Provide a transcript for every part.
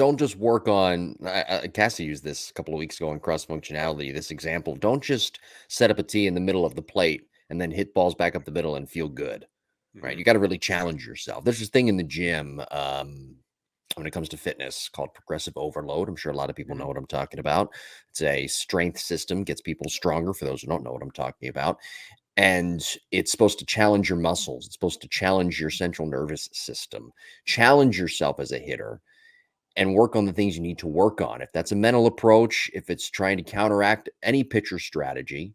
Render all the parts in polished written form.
don't just work on Cassie used this a couple of weeks ago on cross functionality, this example. Don't just set up a tee in the middle of the plate and then hit balls back up the middle and feel good, right? Mhm. You got to really challenge yourself. There's this thing in the gym when it comes to fitness called progressive overload. I'm sure a lot of people know Mhm. what I'm talking about. It's a strength system, gets people stronger for those who don't know what I'm talking about. And it's supposed to challenge your muscles. It's supposed to challenge your central nervous system, challenge yourself as a hitter and work on the things you need to work on. If that's a mental approach, if it's trying to counteract any pitcher strategy,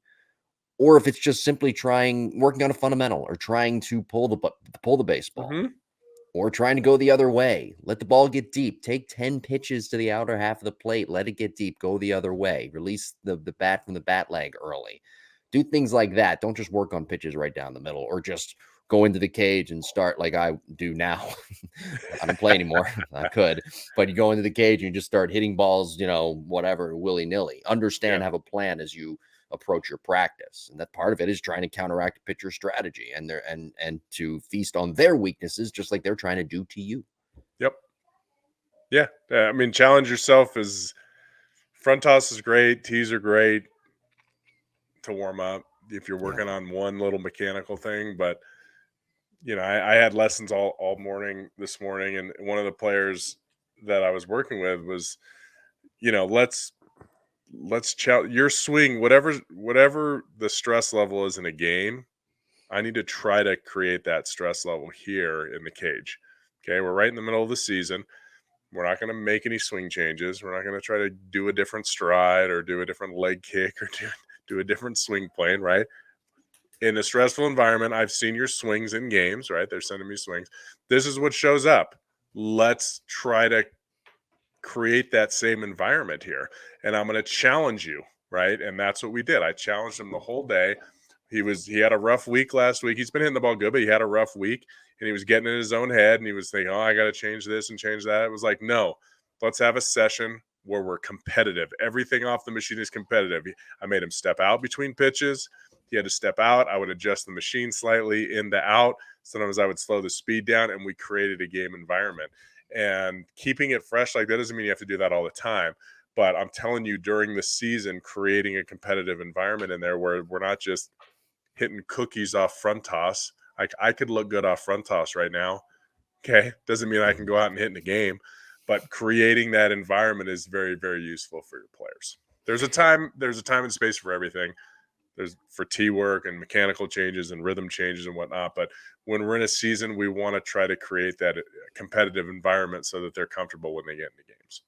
or if it's just simply working on a fundamental or trying to pull the baseball Mhm. or trying to go the other way, let the ball get deep, take 10 pitches to the outer half of the plate, let it get deep, go the other way, release the bat from the bat leg early. Do things like that. Don't just work on pitches right down the middle or just go into the cage and start like I do now. I don't play anymore. I could, but you go into the cage and you just start hitting balls, whatever, willy nilly. Yeah. Understand, have a plan as you approach your practice, and that part of it is trying to counteract a pitcher strategy and to feast on their weaknesses, just like they're trying to do to you. Yep. Yeah. I mean, challenge yourself is front toss is great. Tees are great to warm up if you're Yeah, working on one little mechanical thing. But I had lessons all morning this morning, and one of the players that I was working with was, let's challenge your swing, whatever the stress level is in a game. I need to try to create that stress level here in the cage. Okay, we're right in the middle of the season. We're not going to make any swing changes. We're not going to try to do a different stride or do a different leg kick or do a different swing plane, right? In a stressful environment, I've seen your swings in games, right? They're sending me swings. This is what shows up. Let's try to create that same environment here. And I'm going to challenge you, right? And that's what we did. I challenged him the whole day. He had a rough week last week. He's been hitting the ball good, but he had a rough week and he was getting in his own head and he was thinking, "Oh, I got to change this and change that." It was like, "No. Let's have a session where we're competitive. Everything off the machine is competitive." I made him step out between pitches. He had to step out. I would adjust the machine slightly in the out. Sometimes I would slow the speed down and we created a game environment. And keeping it fresh like that doesn't mean you have to do that all the time. But I'm telling you, during the season, creating a competitive environment in there where we're not just hitting cookies off front toss. Like I could look good off front toss right now. Okay. Doesn't mean I can mhm. go out and hit in a game, but creating that environment is very, very useful for your players. There's a time and space for everything. There's for tee work and mechanical changes and rhythm changes and whatnot. But when we're in a season, we want to try to create that competitive environment so that they're comfortable when they get into games.